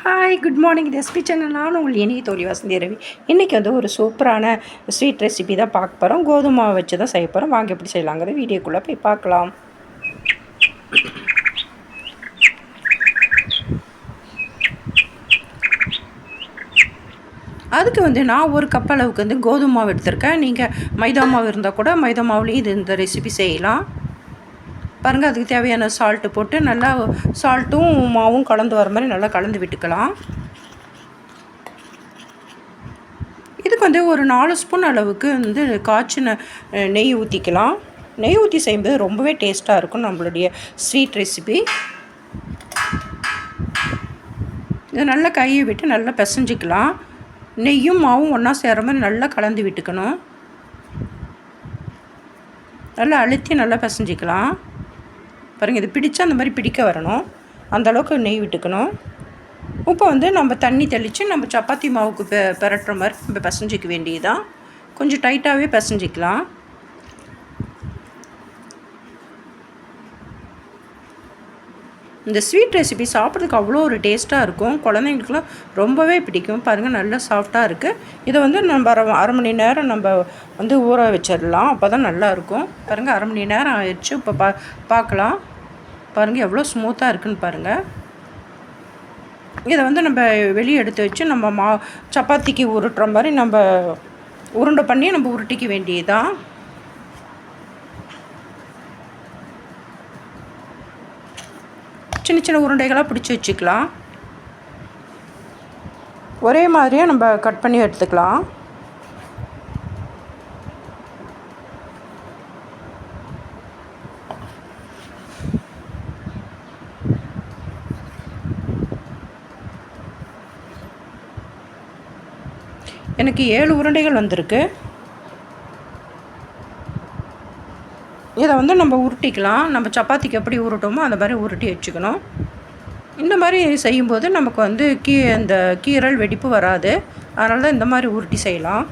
Hi good morning இது SP channel. நான் உங்கள் இனிய தோழி வசந்தி ரவி. இன்றைக்கி வந்து ஒரு சூப்பரான ஸ்வீட் ரெசிபி தான் பார்க்க போகிறோம். கோதுமை மாவு வச்சு தான் செய்ய போகிறோம். வாங்க எப்படி செய்யலாங்கிறது வீடியோக்குள்ளே போய் பார்க்கலாம். அதுக்கு வந்து நான் ஒரு கப் அளவுக்கு வந்து கோதுமை மாவு எடுத்திருக்கேன். நீங்கள் மைதா மாவு இருந்தால் கூட மைதா மாவுலேயும் இந்த ரெசிபி செய்யலாம். பாருங்கள், அதுக்கு தேவையான சால்ட்டு போட்டு நல்லா சால்ட்டும் மாவும் கலந்து வர மாதிரி நல்லா கலந்து விட்டுக்கலாம். இதுக்கு வந்து ஒரு 4 ஸ்பூன் அளவுக்கு வந்து காய்ச்சின நெய் ஊற்றிக்கலாம். நெய் ஊற்றி செய்யும்போது ரொம்பவே டேஸ்ட்டாக இருக்கும் நம்மளுடைய ஸ்வீட் ரெசிபி. இதை நல்லா கையை விட்டு நல்லா பிசைஞ்சிக்கலாம். நெய்யும் மாவும் ஒன்றா சேர்கிற மாதிரி நல்லா கலந்து விட்டுக்கணும். நல்லா அழுத்தி நல்லா பிசைஞ்சிக்கலாம். பாருங்கள், இது பிடிச்சா அந்த மாதிரி பிடிக்க வரணும். அந்தளவுக்கு நெய் விட்டுக்கணும். இப்போ வந்து நம்ம தண்ணி தெளித்து நம்ம சப்பாத்தி மாவுக்கு பெரட்டுற மாதிரி நம்ம பிசைஞ்சிக்க வேண்டியதுதான். கொஞ்சம் டைட்டாகவே பிசைஞ்சிக்கலாம். இந்த ஸ்வீட் ரெசிபி சாப்பிட்றதுக்கு அவ்வளோ ஒரு டேஸ்ட்டாக இருக்கும். குழந்தைங்களுக்குலாம் ரொம்பவே பிடிக்கும். பாருங்கள், நல்லா சாஃப்டாக இருக்குது. இதை வந்து நம்ம அரை மணி நேரம் நம்ம வந்து ஊற வச்சிடலாம். அப்போ தான் நல்லாயிருக்கும். பாருங்கள், அரை மணி நேரம் ஆயிடுச்சு. இப்போ பார்க்கலாம். பாருங்கள், எவ்வளோ ஸ்மூத்தாக இருக்குதுன்னு பாருங்கள். இதை வந்து நம்ம வெளியே எடுத்து வச்சு நம்ம சப்பாத்திக்கு உருட்டுற மாதிரி நம்ம உருண்டை பண்ணி நம்ம உருட்டிக்க வேண்டியதுதான். சின்ன சின்ன உருண்டைகளாக பிடிச்சி வச்சுக்கலாம். ஒரே மாதிரியாக நம்ம கட் பண்ணி எடுத்துக்கலாம். எனக்கு 7 உருண்டைகள் வந்திருக்கு. இதை வந்து நம்ம உருட்டிக்கலாம். நம்ம சப்பாத்திக்கு எப்படி உருட்டோமோ அந்த மாதிரி உருட்டி வச்சுக்கணும். இந்த மாதிரி செய்யும்போது நமக்கு வந்து அந்த கீரல் வெடிப்பு வராது. அதனால தான் இந்த மாதிரி உருட்டி செய்யலாம்.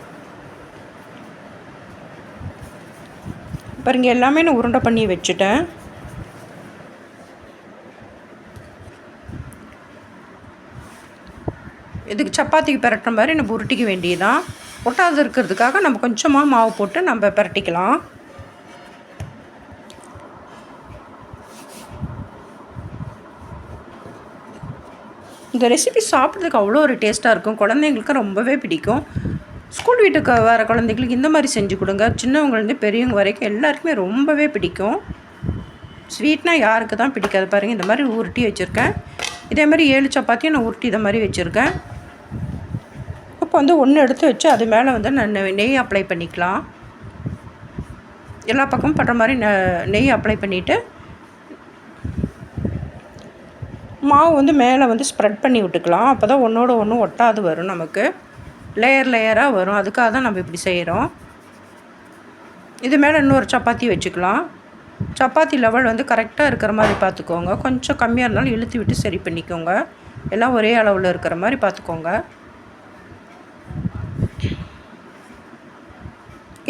பாருங்க, எல்லாமே நான் உருண்டை பண்ணி வச்சுட்டேன். இதுக்கு சப்பாத்திக்கு பெரட்டுற மாதிரி நம்ம உருட்டிக்க வேண்டியதுதான். ஒட்டாது இருக்கிறதுக்காக நம்ம கொஞ்சமாக மாவு போட்டு நம்ம பெரட்டிக்கலாம். இந்த ரெசிபி சாப்பிட்றதுக்கு அவ்வளோ ஒரு டேஸ்ட்டாக இருக்கும். குழந்தைங்களுக்கு ரொம்பவே பிடிக்கும். ஸ்கூல் வீட்டுக்கு வர குழந்தைங்களுக்கு இந்த மாதிரி செஞ்சு கொடுங்க. சின்னவங்கலேருந்து பெரியவங்க வரைக்கும் எல்லாருக்குமே ரொம்பவே பிடிக்கும். ஸ்வீட்னால் யாருக்கு தான் பிடிக்காது? பாருங்கள், இந்த மாதிரி உருட்டி வச்சுருக்கேன். இதே மாதிரி 7 சப்பாத்தியும் நான் உருட்டி இதை மாதிரி வச்சுருக்கேன். இப்போ வந்து ஒன்று எடுத்து வச்சு அது மேலே வந்து நான் நெய் அப்ளை பண்ணிக்கலாம். எல்லா பக்கமும் படுற மாதிரி நெய் அப்ளை பண்ணிவிட்டு மாவு வந்து மேலே வந்து ஸ்ப்ரெட் பண்ணி விட்டுக்கலாம். அப்போ தான் ஒன்றோட ஒன்று ஒட்டாது வரும். நமக்கு லேயராக வரும். அதுக்காக தான் நம்ம இப்படி செய்கிறோம். இது மேலே இன்னொரு சப்பாத்தி வச்சுக்கலாம். சப்பாத்தி லெவல் வந்து கரெக்டாக இருக்கிற மாதிரி பார்த்துக்கோங்க. கொஞ்சம் கம்மியாக இருந்தாலும் இழுத்து விட்டு சரி பண்ணிக்கோங்க. எல்லாம் ஒரே அளவில் இருக்கிற மாதிரி பார்த்துக்கோங்க.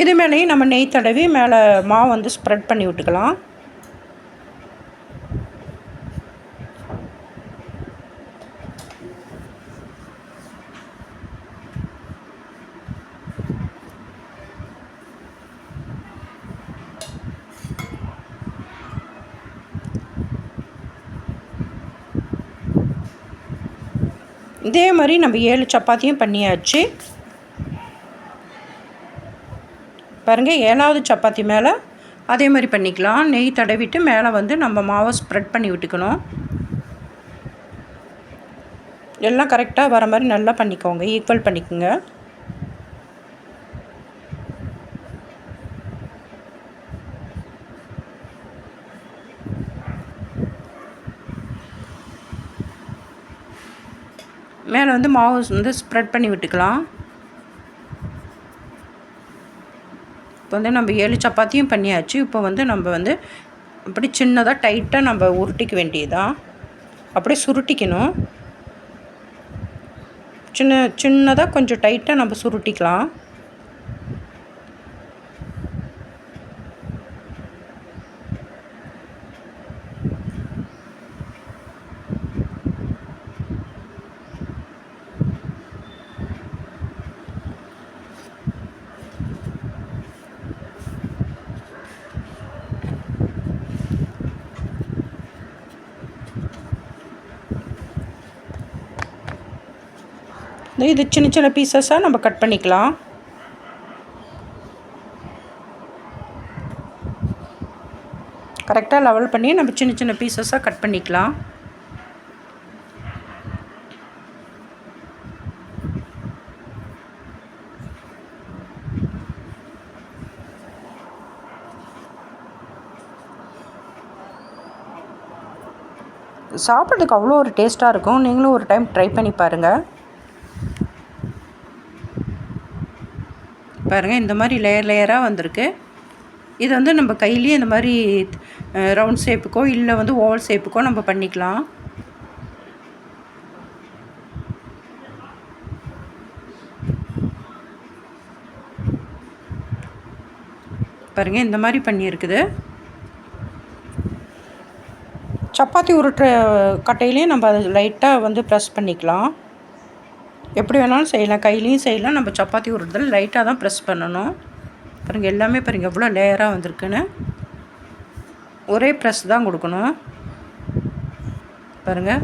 இது மேலேயும் நம்ம நெய் தடவி மேலே மாவு வந்து ஸ்ப்ரெட் பண்ணி விட்டுக்கலாம். பாருங்கள், இதே மாதிரி நம்ம 7 சப்பாத்தியும் பண்ணியாச்சு. பாருங்கள், 7வது சப்பாத்தி மேலே அதே மாதிரி பண்ணிக்கலாம். நெய் தடவிட்டு மேலே வந்து நம்ம மாவை ஸ்ப்ரெட் பண்ணி விட்டுக்கணும். எல்லாம் கரெக்டாக வர மாதிரி நல்லா பண்ணிக்கோங்க. ஈக்குவல் பண்ணிக்கோங்க. மேலே வந்து மாவு வந்து ஸ்ப்ரெட் பண்ணி விட்டுக்கலாம். இப்போ வந்து நம்ம 7 சப்பாத்தியும் பண்ணியாச்சு. இப்போ வந்து நம்ம வந்து அப்படி சின்னதாக டைட்டாக நம்ம உருட்டிக்க வேண்டியதுதான். அப்படியே சுருட்டிக்கணும். சின்னதாக கொஞ்சம் டைட்டாக நம்ம சுருட்டிக்கலாம். இது சின்ன சின்ன பீசஸாக நம்ம கட் பண்ணிக்கலாம். கரெக்டாக லெவல் பண்ணி நம்ம சின்ன சின்ன பீசஸாக கட் பண்ணிக்கலாம். சாப்பிட்றதுக்கு அவ்வளோ ஒரு டேஸ்ட்டாக இருக்கும். நீங்களும் ஒரு டைம் ட்ரை பண்ணி பாருங்கள். பாருங்கள், இந்த மாதிரி லேயர் லேயராக வந்திருக்கு. இது வந்து நம்ம கையிலேயே இந்த மாதிரி ரவுண்ட் ஷேப்புக்கோ இல்லை வந்து ஓவல் ஷேப்புக்கோ நம்ம பண்ணிக்கலாம். பாருங்கள், இந்த மாதிரி பண்ணியிருக்குது. சப்பாத்தி உருட்டுற கட்டையிலையும் நம்ம அதை லைட்டாக வந்து ப்ரெஸ் பண்ணிக்கலாம். எப்படி வேணாலும் செய்யலாம், கையிலையும் செய்யலாம். நம்ம சப்பாத்தி உருட்டுறதில் லைட்டாக தான் ப்ரெஸ் பண்ணணும். பாருங்கள், எல்லாமே பாருங்கள் எவ்வளோ லேயராக வந்திருக்குன்னு. ஒரே ப்ரெஸ் தான் கொடுக்கணும். பாருங்கள்,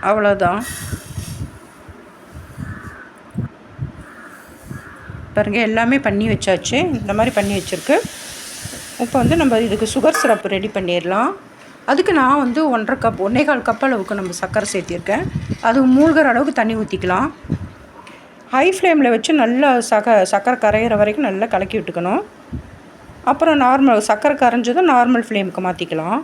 அவ்வளோதான். பாருங்கள், எல்லாமே பண்ணி வச்சாச்சு. இந்த மாதிரி பண்ணி வச்சுருக்கு. இப்போ வந்து நம்ம இதுக்கு சுகர் சிரப்பு ரெடி பண்ணிடலாம். அதுக்கு நான் வந்து 1.5 கப் 1.25 கப் அளவுக்கு நம்ம சர்க்கரை சேர்த்திருக்கேன். அது மூழ்கிற அளவுக்கு தண்ணி ஊற்றிக்கலாம். ஹை ஃப்ளேமில் வச்சு நல்லா சர்க்கரை கரையிற வரைக்கும் நல்லா கலக்கி விட்டுக்கணும். அப்புறம் நார்மல் சர்க்கரை கரைஞ்சதும் நார்மல் ஃப்ளேமுக்கு மாற்றிக்கலாம்.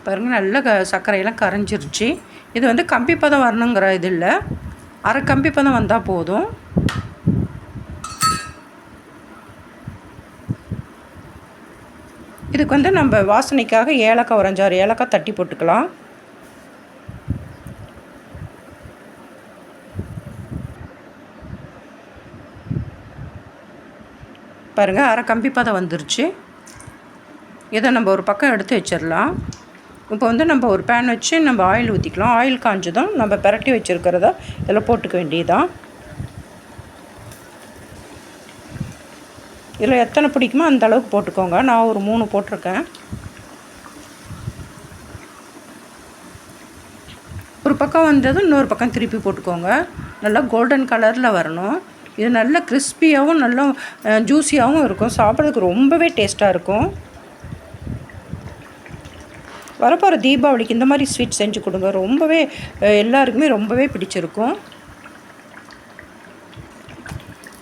பாருங்கள், நல்லா சர்க்கரையெல்லாம் கரைஞ்சிருச்சு. இது வந்து கம்பி பதம் வரணுங்கிற இது இல்லை, அரை கம்பி பதம் வந்தால் போதும். இதுக்கு வந்து நம்ம வாசனைக்காக ஏலக்காய் ஒரு 5-6 ஏலக்காய் தட்டி போட்டுக்கலாம். பாருங்கள், அரை கம்பி பதம் வந்துருச்சு. இதை நம்ம ஒரு பக்கம் எடுத்து வச்சிடலாம். இப்போ வந்து நம்ம ஒரு பேன் வச்சு நம்ம ஆயில் ஊற்றிக்கலாம். ஆயில் காஞ்சதும் நம்ம பிரட்டி வச்சுருக்கிறத இதில் போட்டுக்க வேண்டியதுதான். இதில் எத்தனை பிடிக்குமோ அந்த அளவுக்கு போட்டுக்கோங்க. நான் ஒரு 3 போட்டிருக்கேன். ஒரு பக்கம் வந்ததும் இன்னொரு பக்கம் திருப்பி போட்டுக்கோங்க. நல்லா கோல்டன் கலரில் வரணும். இது நல்லா கிறிஸ்பியாகவும் நல்லா ஜூஸியாகவும் இருக்கும். சாப்பிட்றதுக்கு ரொம்பவே டேஸ்ட்டாக இருக்கும். வரப்போகிற தீபாவளிக்கு இந்த மாதிரி ஸ்வீட் செஞ்சு கொடுங்க. ரொம்பவே எல்லாருக்குமே ரொம்பவே பிடிச்சிருக்கும்.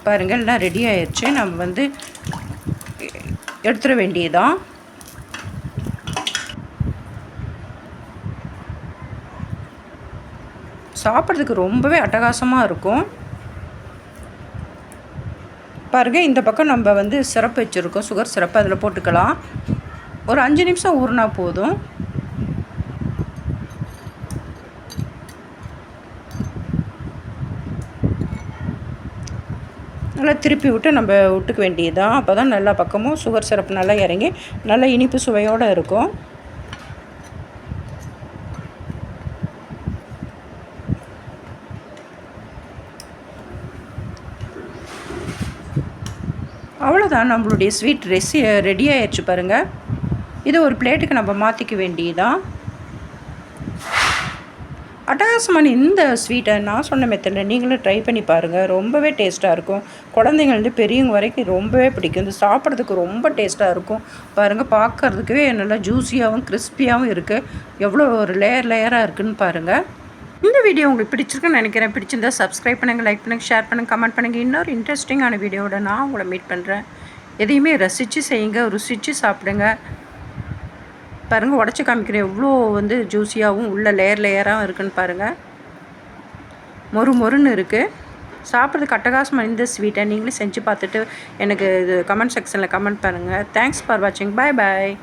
பாருங்கள், எல்லாம் ரெடி ஆயிடுச்சு. நம்ம வந்து எடுத்துட வேண்டியதான். சாப்பிட்றதுக்கு ரொம்பவே அட்டகாசமாக இருக்கும். பாருங்கள், இந்த பக்கம் நம்ம வந்து சிரப்பு வச்சுருக்கோம், சுகர் சிரப்பு. அதில் போட்டுக்கலாம். ஒரு 5 நிமிஷம் ஊறினா போதும். நல்லா திருப்பி விட்டு நம்ம விட்டுக்க வேண்டியதுதான். அப்போ தான் நல்லா பக்கமும் சுகர் சிரப்பு நல்லா இறங்கி நல்லா இனிப்பு சுவையோடு இருக்கும். அவ்வளோதான், நம்மளுடைய ஸ்வீட் ரெடி ஆயிடுச்சு. பாருங்கள், இது ஒரு பிளேட்டுக்கு நம்ம மாற்றிக்க வேண்டியதுதான். அட்டகாசமான இந்த ஸ்வீட்டை நான் சொன்ன மெத்தடில் நீங்களும் ட்ரை பண்ணி பாருங்கள். ரொம்பவே டேஸ்ட்டாக இருக்கும். குழந்தைங்கள்ந்து பெரியவங்க வரைக்கும் ரொம்பவே பிடிக்கும். இது சாப்பிட்றதுக்கு ரொம்ப டேஸ்ட்டாக இருக்கும். பாருங்கள், பார்க்குறதுக்கே நல்லா ஜூஸியாகவும் கிறிஸ்பியாகவும் இருக்குது. எவ்வளோ ஒரு லேயராக இருக்குதுன்னு பாருங்கள். இந்த வீடியோ உங்களுக்கு பிடிச்சிருக்குன்னு நினைக்கிறேன். பிடிச்சிருந்தா சப்ஸ்கிரைப் பண்ணுங்கள், லைக் பண்ணுங்கள், ஷேர் பண்ணுங்கள், கமெண்ட் பண்ணுங்கள். இன்னொரு இன்ட்ரெஸ்டிங்கான வீடியோவோட நான் உங்களை மீட் பண்ணுறேன். எதையுமே ரசித்து செய்யுங்க, ருசித்து சாப்பிடுங்க. பாருங்கள், உடச்சி காமிக்கிறேன் எவ்வளோ வந்து ஜூஸியாகவும் உள்ள லேயராகவும் இருக்குதுன்னு பாருங்கள். மொறுன்னு இருக்குது. சாப்பிட்றதுக்கு அட்டகாசமாக இந்த ஸ்வீட்டை நீங்களே செஞ்சு பார்த்துட்டு எனக்கு இது கமெண்ட் செக்ஷனில் கமெண்ட் பண்ணுங்கள். தேங்க்ஸ் ஃபார் வாட்சிங். பாய்.